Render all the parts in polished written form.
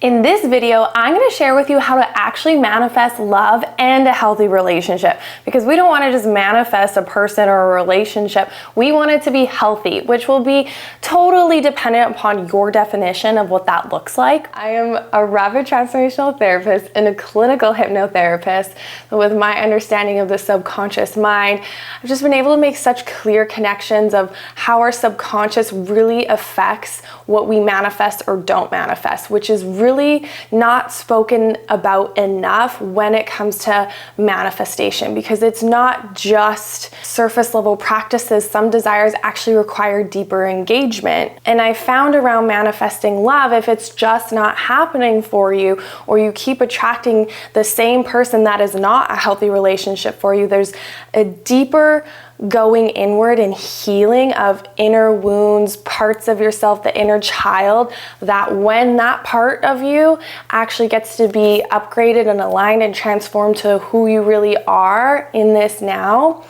In this video, I'm going to share with you how to actually manifest love and a healthy relationship, because we don't want to just manifest a person or a relationship. We want it to be healthy, which will be totally dependent upon your definition of what that looks like. I am a rapid transformational therapist and a clinical hypnotherapist. With my understanding of the subconscious mind, I've just been able to make such clear connections of how our subconscious really affects what we manifest or don't manifest, which is really not spoken about enough when it comes to manifestation, because it's not just surface level practices. Some desires actually require deeper engagement. And I found around manifesting love, if it's just not happening for you, or you keep attracting the same person that is not a healthy relationship for you, there's a deeper going inward and healing of inner wounds, parts of yourself, the inner child, that when that part of you actually gets to be upgraded and aligned and transformed to who you really are in this now,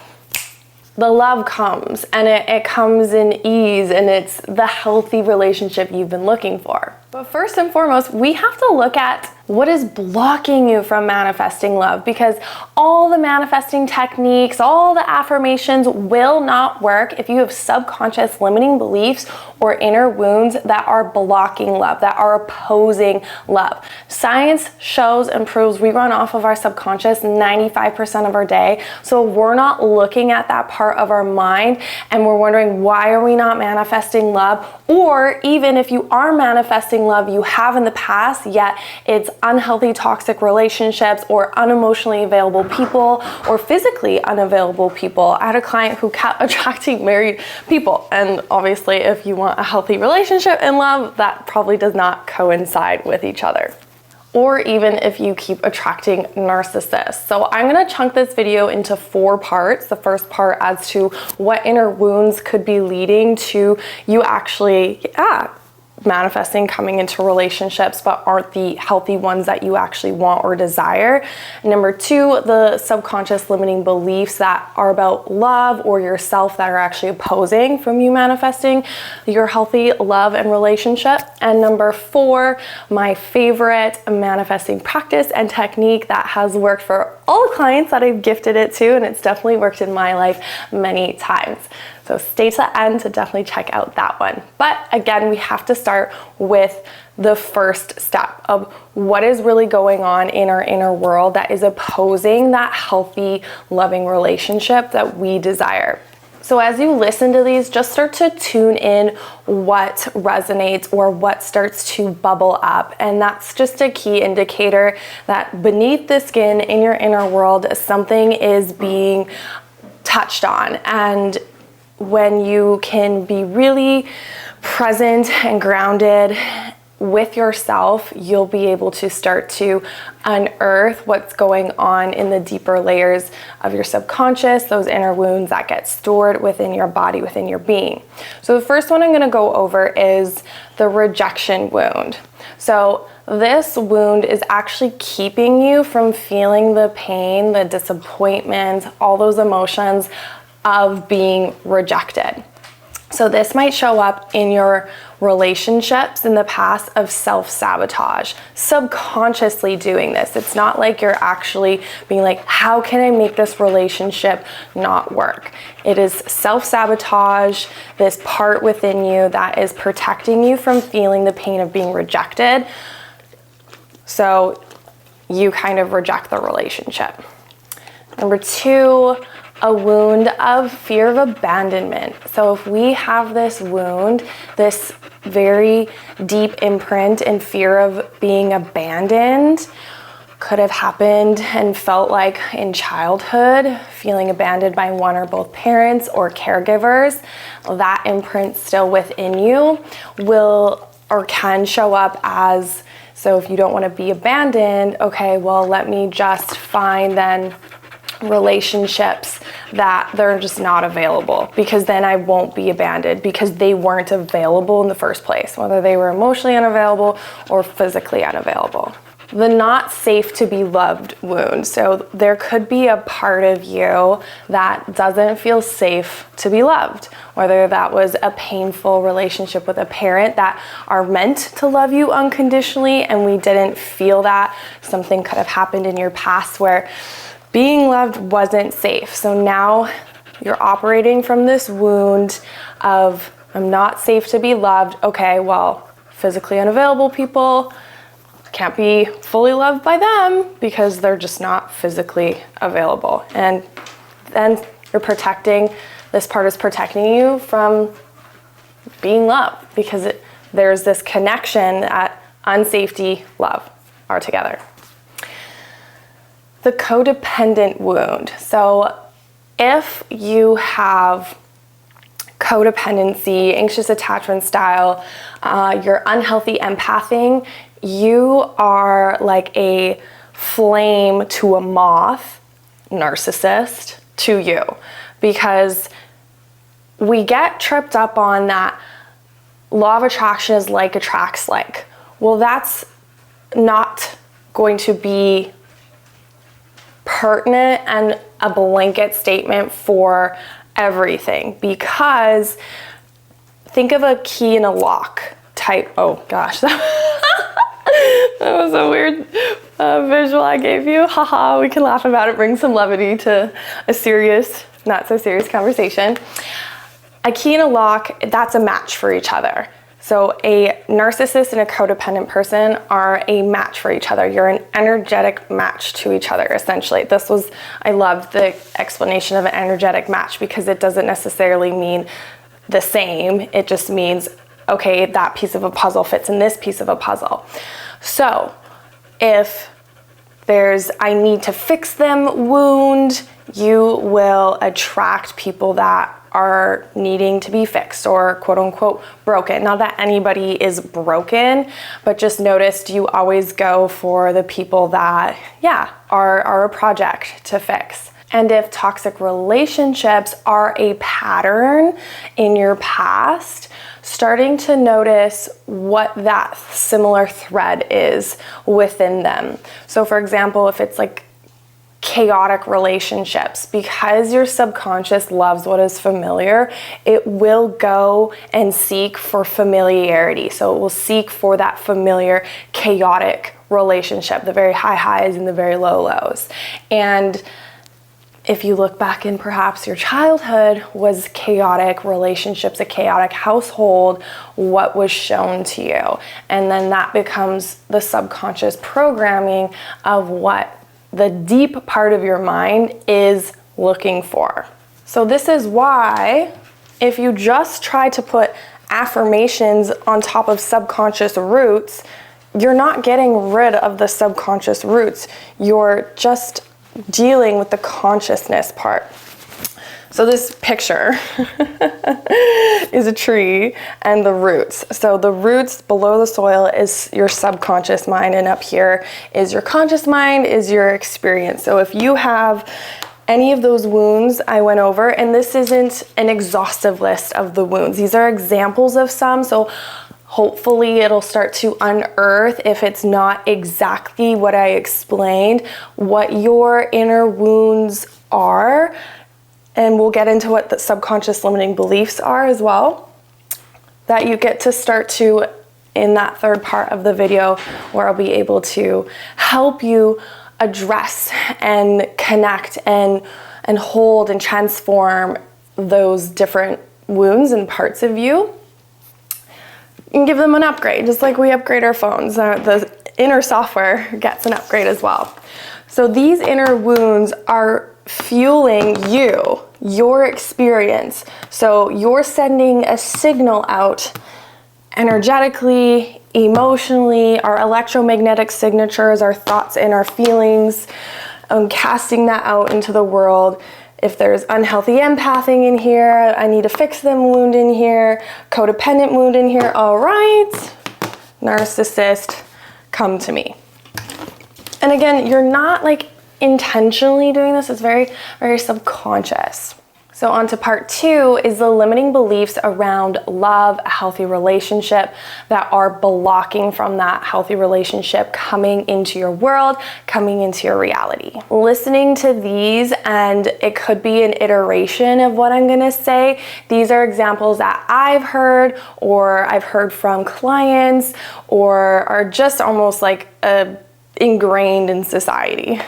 the love comes, and it comes in ease, and it's the healthy relationship you've been looking for. But first and foremost, we have to look at what is blocking you from manifesting love, because all the manifesting techniques, all the affirmations will not work if you have subconscious limiting beliefs or inner wounds that are blocking love, that are opposing love. Science shows and proves we run off of our subconscious 95% of our day. So if we're not looking at that part of our mind and we're wondering, why are we not manifesting love? Or even if you are manifesting love, you have in the past, yet it's unhealthy, toxic relationships, or unemotionally available people, or physically unavailable people. I had a client who kept attracting married people, and obviously if you want a healthy relationship and love, that probably does not coincide with each other. Or even if you keep attracting narcissists. So I'm gonna chunk this video into 4 parts. The first part as to what inner wounds could be leading to you actually, manifesting coming into relationships but aren't the healthy ones that you actually want or desire. Number 2, the subconscious limiting beliefs that are about love or yourself that are actually opposing from you manifesting your healthy love and relationship. And number 4, my favorite manifesting practice and technique that has worked for all the clients that I've gifted it to, and it's definitely worked in my life many times. So stay to the end to definitely check out that one. But again, we have to start with the first step of what is really going on in our inner world that is opposing that healthy, loving relationship that we desire. So as you listen to these, just start to tune in what resonates or what starts to bubble up. And that's just a key indicator that beneath the skin in your inner world, something is being touched on. And when you can be really present and grounded with yourself, you'll be able to start to unearth what's going on in the deeper layers of your subconscious, those inner wounds that get stored within your body, within your being. So the first one I'm going to go over is the rejection wound. So this wound is actually keeping you from feeling the pain, the disappointment, all those emotions of being rejected. So this might show up in your relationships in the past of self-sabotage, subconsciously doing this. It's not like you're actually being like, how can I make this relationship not work? It is self-sabotage, this part within you that is protecting you from feeling the pain of being rejected. So you kind of reject the relationship. Number 2, a wound of fear of abandonment. So if we have this wound, this very deep imprint and fear of being abandoned, could have happened and felt like in childhood, feeling abandoned by one or both parents or caregivers, that imprint still within you will or can show up as, so if you don't want to be abandoned, okay, well, let me just find then relationships that they're just not available, because then I won't be abandoned because they weren't available in the first place, whether they were emotionally unavailable or physically unavailable. the not safe to be loved wound. So there could be a part of you that doesn't feel safe to be loved, whether that was a painful relationship with a parent that are meant to love you unconditionally and we didn't feel that. Something could have happened in your past where being loved wasn't safe. So now you're operating from this wound of, I'm not safe to be loved. Okay, well, physically unavailable people, can't be fully loved by them because they're just not physically available. And then you're protecting, this part is protecting you from being loved because there's this connection that unsafety, love are together. The codependent wound. So if you have codependency, anxious attachment style, you're unhealthy empathing, you are like a flame to a moth, narcissist to you, because we get tripped up on that law of attraction is like attracts like. Well, that's not going to be pertinent and a blanket statement for everything, because think of a key in a lock type. Oh gosh, that was a weird visual I gave you. Haha, we can laugh about it, bring some levity to a serious, not so serious conversation. A key in a lock, that's a match for each other. So a narcissist and a codependent person are a match for each other. You're an energetic match to each other, essentially. I loved the explanation of an energetic match because it doesn't necessarily mean the same. It just means, okay, that piece of a puzzle fits in this piece of a puzzle. So if there's I need to fix them wound, you will attract people that are needing to be fixed or quote unquote broken. Not that anybody is broken, but just notice, do you always go for the people that, are a project to fix? And if toxic relationships are a pattern in your past, starting to notice what that similar thread is within them. So for example, if it's like chaotic relationships, because your subconscious loves what is familiar, it will go and seek for familiarity. So it will seek for that familiar chaotic relationship, the very high highs and the very low lows. And if you look back in perhaps your childhood was chaotic relationships, a chaotic household, what was shown to you? And then that becomes the subconscious programming of what the deep part of your mind is looking for. So this is why if you just try to put affirmations on top of subconscious roots, you're not getting rid of the subconscious roots. You're just dealing with the consciousness part. So this picture is a tree and the roots. So the roots below the soil is your subconscious mind, and up here is your conscious mind, is your experience. So if you have any of those wounds I went over, and this isn't an exhaustive list of the wounds, these are examples of some, so hopefully it'll start to unearth, if it's not exactly what I explained, what your inner wounds are. And we'll get into what the subconscious limiting beliefs are as well, that you get to start to, in that third part of the video, where I'll be able to help you address and connect and hold and transform those different wounds and parts of you and give them an upgrade, just like we upgrade our phones. The inner software gets an upgrade as well. So these inner wounds are fueling you, your experience. So you're sending a signal out energetically, emotionally, our electromagnetic signatures, our thoughts and our feelings, casting that out into the world. If there's unhealthy empathing in here, I need to fix them wound in here, codependent wound in here, all right, narcissist, come to me. And again, you're not like intentionally doing this, it's very, very subconscious. So on to part 2 is the limiting beliefs around love, a healthy relationship, that are blocking from that healthy relationship coming into your world, coming into your reality. Listening to these, and it could be an iteration of what I'm gonna say. These are examples that I've heard, or I've heard from clients, or are just almost like ingrained in society.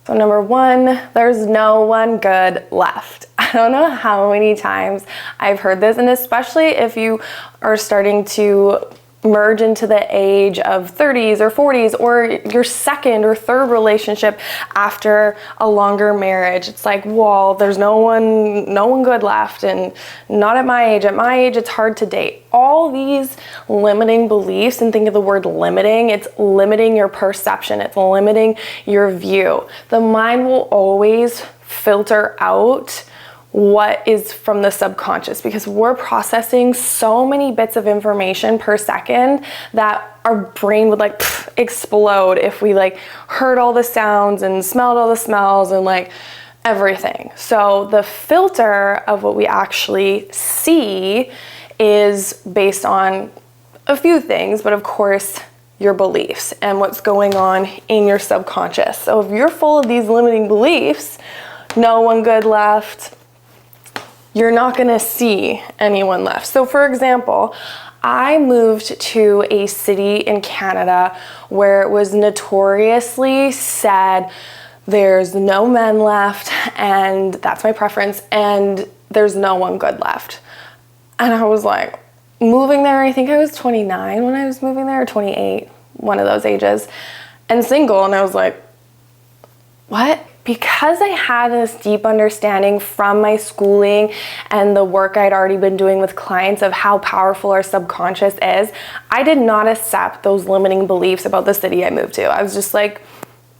So number 1, there's no one good left. I don't know how many times I've heard this, and especially if you are starting to merge into the age of 30s or 40s, or your second or third relationship after a longer marriage. It's like, well, there's no one good left, and not at my age. At my age, it's hard to date. All these limiting beliefs, and think of the word limiting, it's limiting your perception, it's limiting your view. The mind will always filter out what is from the subconscious, because we're processing so many bits of information per second that our brain would like explode if we like heard all the sounds and smelled all the smells and like everything. So the filter of what we actually see is based on a few things, but of course your beliefs and what's going on in your subconscious. So if you're full of these limiting beliefs, no one good left, you're not gonna see anyone left. So for example, I moved to a city in Canada where it was notoriously said there's no men left, and that's my preference, and there's no one good left. And I was like, moving there, I think I was 29 when I was moving there, or 28, one of those ages, and single, and I was like, what? Because I had this deep understanding from my schooling and the work I'd already been doing with clients of how powerful our subconscious is, I did not accept those limiting beliefs about the city I moved to. I was just like,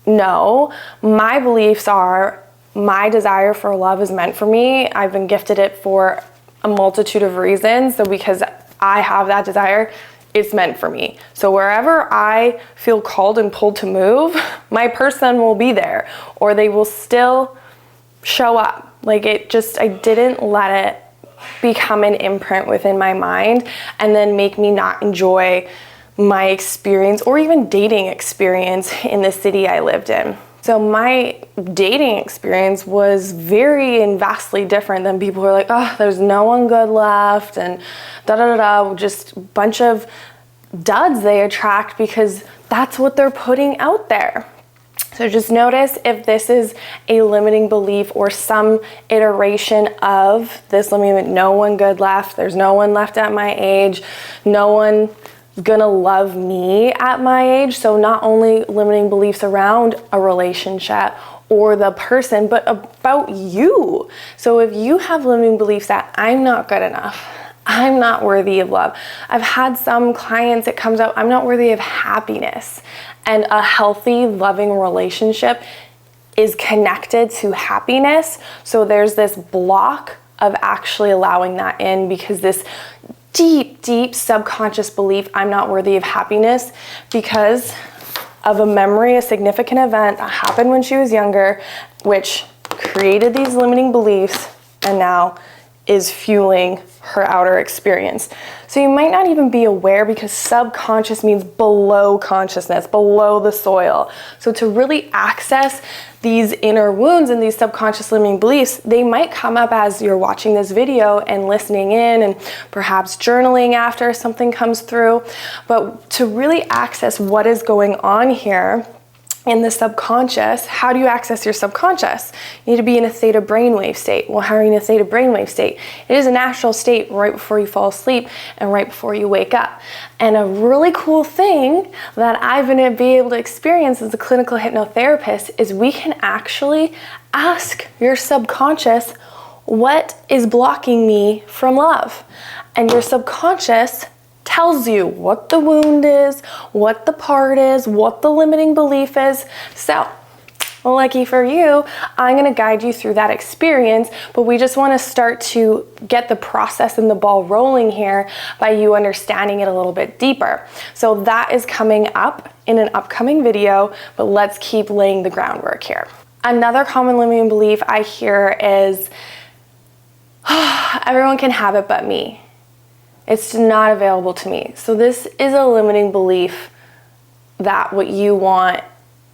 no, my beliefs are my desire for love is meant for me. I've been gifted it for a multitude of reasons. So because I have that desire, it's meant for me. So wherever I feel called and pulled to move, my person will be there, or they will still show up. Like I didn't let it become an imprint within my mind and then make me not enjoy my experience or even dating experience in the city I lived in. So my dating experience was very and vastly different than people who are like, oh, there's no one good left, and da-da-da-da, just a bunch of duds they attract because that's what they're putting out there. So just notice if this is a limiting belief or some iteration of this limiting, no one good left, there's no one left at my age, no one gonna love me at my age. So not only limiting beliefs around a relationship or the person, but about you. So if you have limiting beliefs that I'm not good enough, I'm not worthy of love. I've had some clients, it comes out, I'm not worthy of happiness. And a healthy, loving relationship is connected to happiness. So there's this block of actually allowing that in, because this deep, deep subconscious belief, I'm not worthy of happiness, because of a memory, a significant event that happened when she was younger, which created these limiting beliefs and now is fueling her outer experience. So you might not even be aware, because subconscious means below consciousness, below the soil. So to really access these inner wounds and these subconscious limiting beliefs, they might come up as you're watching this video and listening in and perhaps journaling after something comes through. But to really access what is going on here in the subconscious, how do you access your subconscious? You need to be in a theta brainwave state. Well, how are you in a theta brainwave state? It is a natural state right before you fall asleep and right before you wake up. And a really cool thing that I've been able to experience as a clinical hypnotherapist is we can actually ask your subconscious, what is blocking me from love? And your subconscious tells you what the wound is, what the part is, what the limiting belief is. So, lucky for you, I'm gonna guide you through that experience, but we just wanna start to get the process and the ball rolling here by you understanding it a little bit deeper. So that is coming up in an upcoming video, but let's keep laying the groundwork here. Another common limiting belief I hear is, everyone can have it but me. It's not available to me. So this is a limiting belief that what you want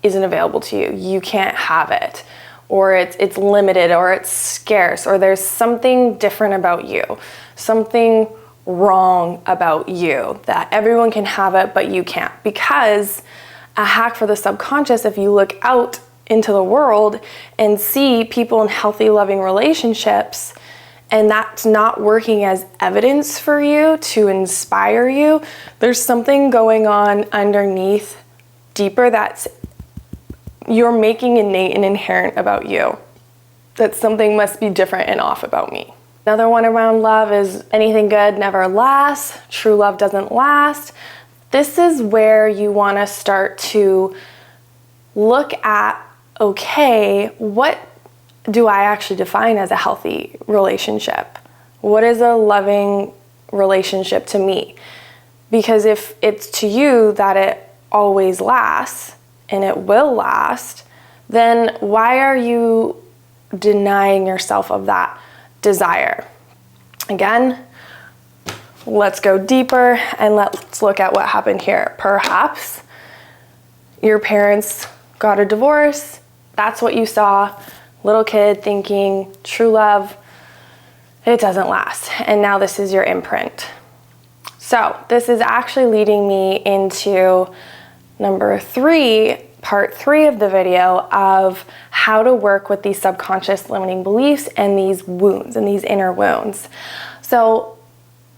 isn't available to you. You can't have it, or it's limited, or it's scarce, or there's something different about you, something wrong about you, that everyone can have it but you can't. Because a hack for the subconscious, if you look out into the world and see people in healthy, loving relationships, and that's not working as evidence for you to inspire you, there's something going on underneath deeper that's you're making innate and inherent about you. That something must be different and off about me. Another one around love is anything good never lasts. True love doesn't last. This is where you want to start to look at, okay, what do I actually define as a healthy relationship? What is a loving relationship to me? Because if it's to you that it always lasts and it will last, then why are you denying yourself of that desire? Again, let's go deeper and let's look at what happened here. Perhaps your parents got a divorce. That's what you saw. Little kid thinking true love, it doesn't last. And now this is your imprint. So this is actually leading me into number 3, part 3 of the video of how to work with these subconscious limiting beliefs and these wounds and these inner wounds. So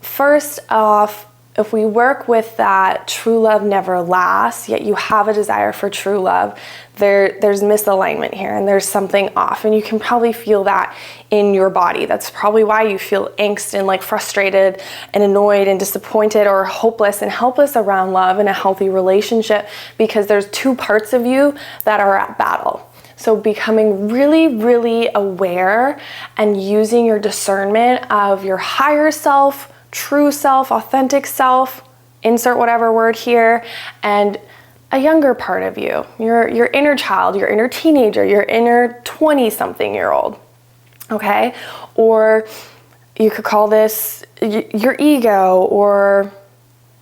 first off, if we work with that true love never lasts, yet you have a desire for true love, there's misalignment here and there's something off, and you can probably feel that in your body. That's probably why you feel angst and like frustrated and annoyed and disappointed or hopeless and helpless around love in a healthy relationship, because there's 2 parts of you that are at battle. So becoming really, really aware and using your discernment of your higher self, true self, authentic self, insert whatever word here, and a younger part of you, your inner child, your inner teenager, your inner 20-something-year-old, okay? Or you could call this your ego, or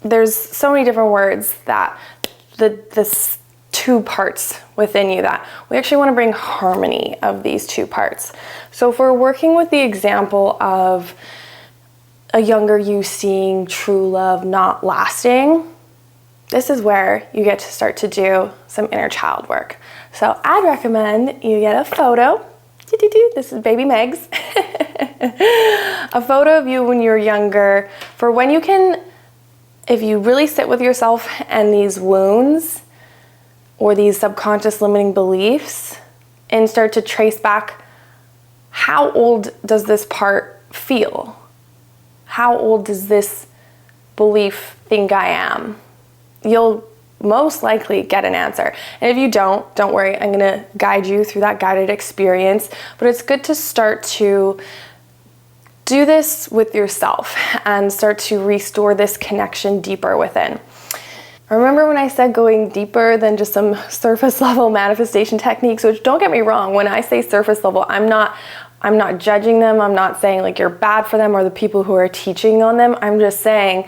there's so many different words that this 2 parts within you that we actually want to bring harmony of these 2 parts. So if we're working with the example of a younger you seeing true love not lasting, this is where you get to start to do some inner child work. So I'd recommend you get a photo. This is baby Megs. A photo of you when you're younger, for when you can, if you really sit with yourself and these wounds or these subconscious limiting beliefs and start to trace back, how old does this part feel? How old does this belief think I am? You'll most likely get an answer. And if you don't worry, I'm gonna guide you through that guided experience. But it's good to start to do this with yourself and start to restore this connection deeper within. Remember when I said going deeper than just some surface level manifestation techniques, which don't get me wrong, when I say surface level, I'm not judging them. I'm not saying like you're bad for them or the people who are teaching on them. I'm just saying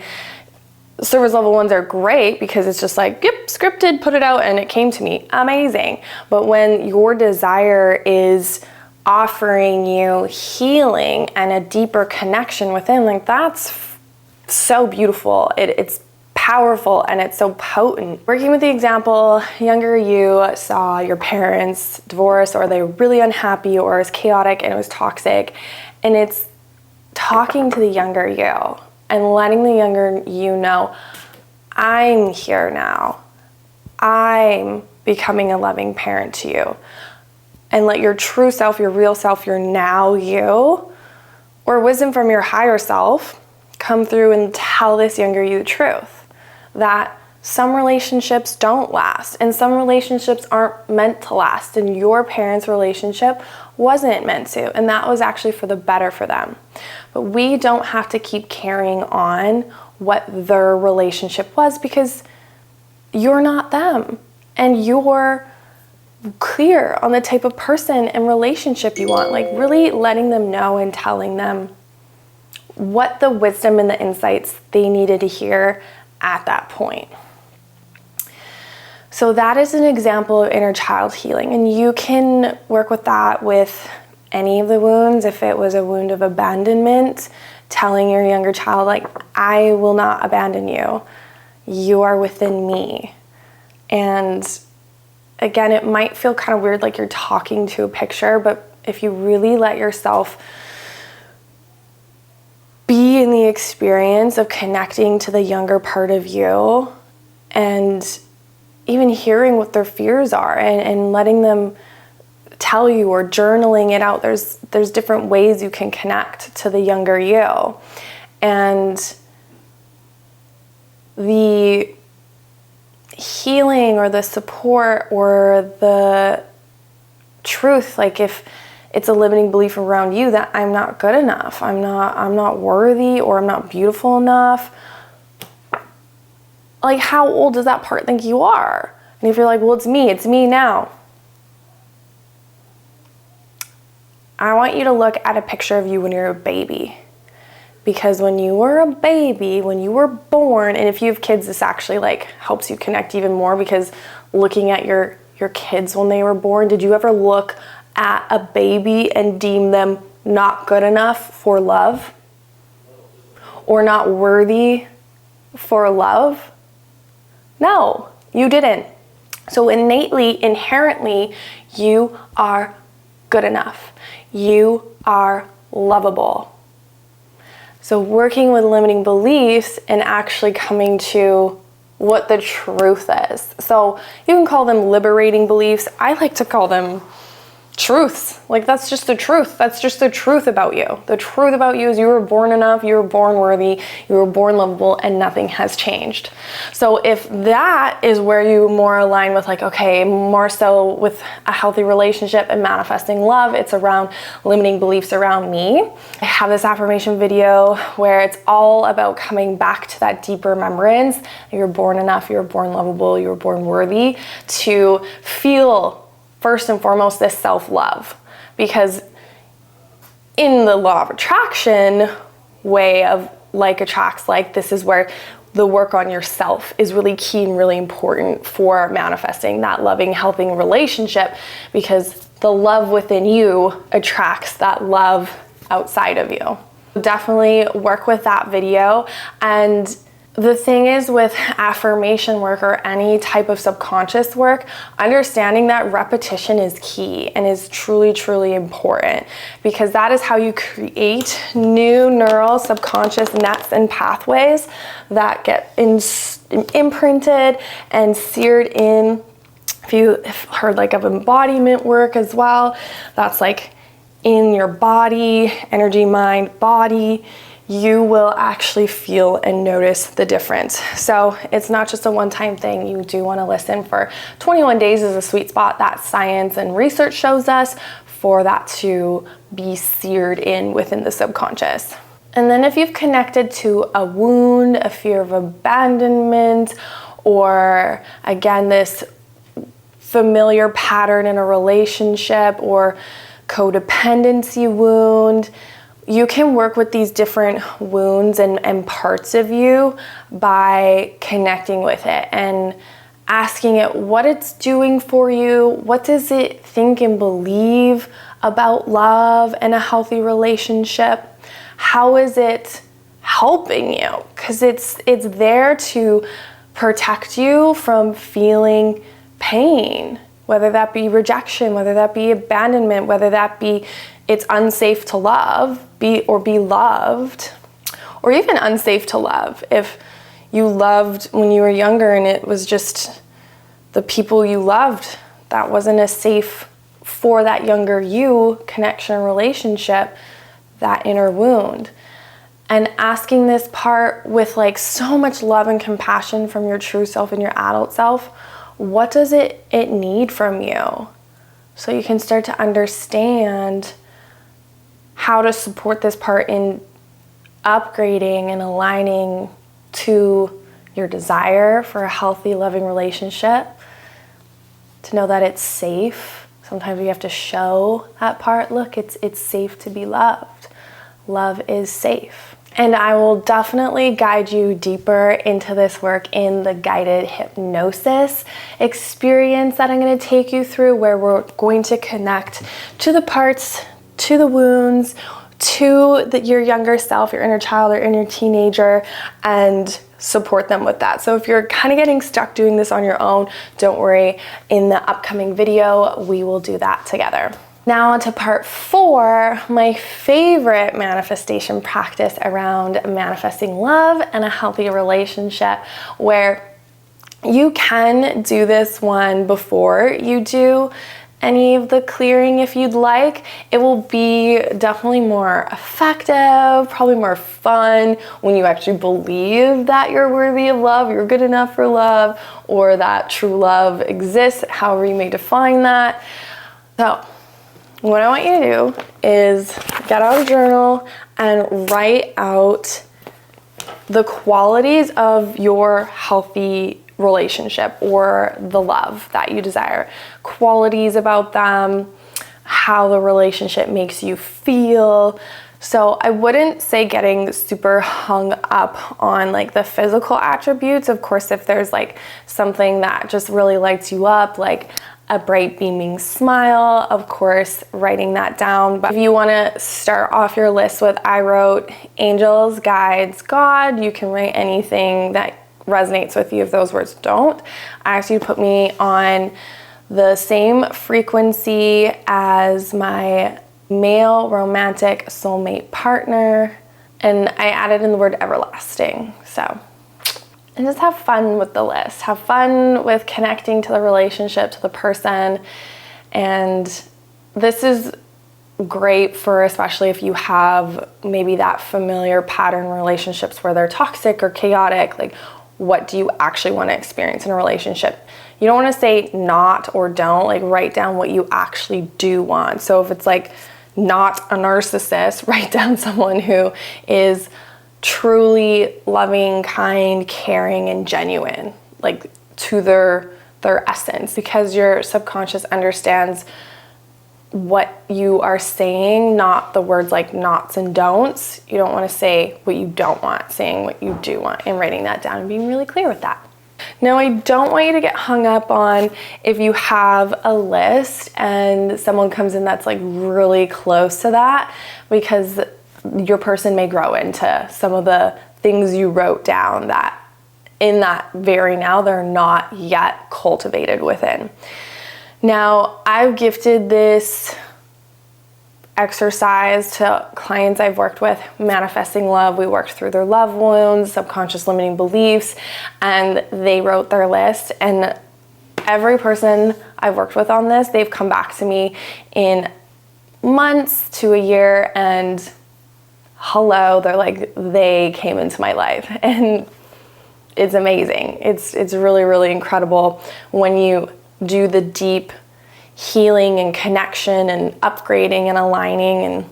surface level ones are great because it's just like, yep, scripted, put it out and it came to me. Amazing. But when your desire is offering you healing and a deeper connection within, like that's so beautiful. It's powerful and it's so potent. Working with the example, younger you saw your parents divorce, or they were really unhappy, or it was chaotic and it was toxic, and it's talking to the younger you and letting the younger you know, I'm here now. I'm becoming a loving parent to you. And let your true self, your real self, your now you, or wisdom from your higher self come through and tell this younger you the truth. That some relationships don't last and some relationships aren't meant to last, and your parents' relationship wasn't meant to, and that was actually for the better for them. But we don't have to keep carrying on what their relationship was, because you're not them and you're clear on the type of person and relationship you want. Like really letting them know and telling them what the wisdom and the insights they needed to hear at that point. So that is an example of inner child healing, and you can work with that with any of the wounds. If it was a wound of abandonment, telling your younger child, like, I will not abandon you. You are within me. And again, it might feel kind of weird, like you're talking to a picture, but if you really let yourself be in the experience of connecting to the younger part of you and even hearing what their fears are and letting them tell you, or journaling it out, there's different ways you can connect to the younger you. And the healing or the support or the truth, like if it's a limiting belief around you that I'm not good enough, I'm not worthy, or I'm not beautiful enough, like, how old does that part think you are? And if you're like, well, it's me now, I want you to look at a picture of you when you're a baby. Because when you were a baby, when you were born, and if you have kids, this actually like helps you connect even more, because looking at your kids when they were born, did you ever look at a baby and deem them not good enough for love? Or not worthy for love? No, you didn't. So innately, inherently, you are good enough. You are lovable. So working with limiting beliefs and actually coming to what the truth is. So you can call them liberating beliefs. I like to call them truths. Like, that's just the truth. That's just the truth about you. The truth about you is you were born enough, you were born worthy, you were born lovable, and nothing has changed. So if that is where you more align with, like, okay, more so with a healthy relationship and manifesting love, it's around limiting beliefs around me. I have this affirmation video where it's all about coming back to that deeper remembrance. You're born enough, you were born lovable, you were born worthy, to feel first and foremost this self-love. Because in the law of attraction way of like attracts like, this is where the work on yourself is really key and really important for manifesting that loving, healthy relationship, because the love within you attracts that love outside of you. Definitely work with that video. And the thing is, with affirmation work or any type of subconscious work, understanding that repetition is key and is truly, truly important, because that is how you create new neural subconscious nets and pathways that get imprinted and seared in. If you have heard like of embodiment work as well, that's like in your body, energy, mind, body, you will actually feel and notice the difference. So it's not just a one-time thing. You do want to listen for 21 days is a sweet spot that science and research shows us for that to be seared in within the subconscious. And then if you've connected to a wound, a fear of abandonment, or again, this familiar pattern in a relationship or codependency wound, you can work with these different wounds and parts of you by connecting with it and asking it what it's doing for you. What does it think and believe about love and a healthy relationship? How is it helping you? Because it's there to protect you from feeling pain, whether that be rejection, whether that be abandonment, whether that be it's unsafe to love, be loved, or even unsafe to love. If you loved when you were younger and it was just the people you loved, that wasn't as safe for that younger you connection or relationship, that inner wound. And asking this part with like so much love and compassion from your true self and your adult self, what does it need from you? So you can start to understand how to support this part in upgrading and aligning to your desire for a healthy, loving relationship, to know that it's safe. Sometimes we have to show that part, look, it's safe to be loved. Love is safe. And I will definitely guide you deeper into this work in the guided hypnosis experience that I'm going to take you through, where we're going to connect to the parts, to the wounds, to your younger self, your inner child or inner teenager, and support them with that. So if you're kind of getting stuck doing this on your own, don't worry. In the upcoming video, we will do that together. Now on to part 4, my favorite manifestation practice around manifesting love and a healthy relationship, where you can do this one before you do any of the clearing if you'd like. It will be definitely more effective, probably more fun when you actually believe that you're worthy of love, you're good enough for love, or that true love exists, however you may define that. So what I want you to do is get out a journal and write out the qualities of your healthy relationship or the love that you desire. Qualities about them, how the relationship makes you feel. So I wouldn't say getting super hung up on like the physical attributes. Of course, if there's like something that just really lights you up, like a bright beaming smile, of course, writing that down. But if you want to start off your list with, I wrote angels, guides, God, you can write anything that resonates with you if those words don't. I asked you to put me on the same frequency as my male romantic soulmate partner, and I added in the word everlasting. So, and just have fun with the list. Have fun with connecting to the relationship, to the person. And this is great for, especially if you have maybe that familiar pattern relationships where they're toxic or chaotic. Like, what do you actually want to experience in a relationship? You don't want to say not or don't, like write down what you actually do want. So if it's like not a narcissist, write down someone who is truly loving, kind, caring, and genuine, like to their essence, because your subconscious understands what you are saying, not the words like nots and don'ts. You don't want to say what you don't want, saying what you do want, and writing that down and being really clear with that. Now, I don't want you to get hung up on if you have a list and someone comes in that's like really close to that, because your person may grow into some of the things you wrote down that in that very now they're not yet cultivated within. Now, I've gifted this exercise to clients I've worked with, manifesting love. We worked through their love wounds, subconscious limiting beliefs, and they wrote their list. And every person I've worked with on this, they've come back to me in months to a year and hello, they're like, they came into my life. And it's amazing. It's really, really incredible when you do the deep healing and connection and upgrading and aligning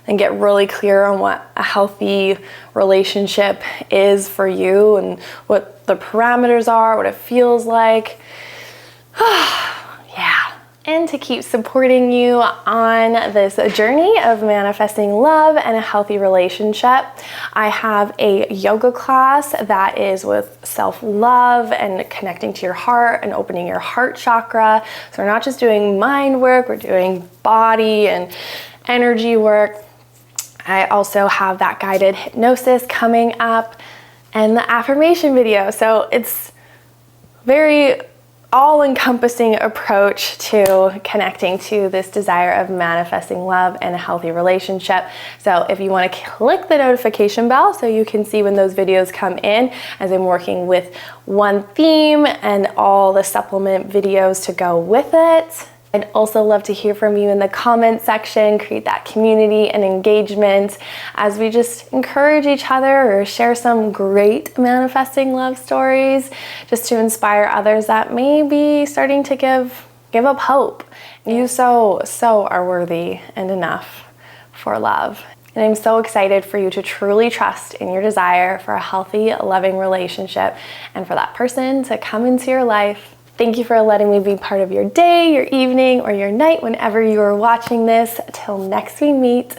and get really clear on what a healthy relationship is for you and what the parameters are, what it feels like. Yeah. And to keep supporting you on this journey of manifesting love and a healthy relationship, I have a yoga class that is with self-love and connecting to your heart and opening your heart chakra. So we're not just doing mind work, we're doing body and energy work. I also have that guided hypnosis coming up and the affirmation video. So it's very all-encompassing approach to connecting to this desire of manifesting love and a healthy relationship. So if you want to click the notification bell so you can see when those videos come in, as I'm working with one theme and all the supplement videos to go with it. I'd also love to hear from you in the comment section, create that community and engagement as we just encourage each other or share some great manifesting love stories just to inspire others that may be starting to give up hope. You so are worthy and enough for love. And I'm so excited for you to truly trust in your desire for a healthy, loving relationship and for that person to come into your life. Thank you for letting me be part of your day, your evening, or your night whenever you are watching this. Till next we meet,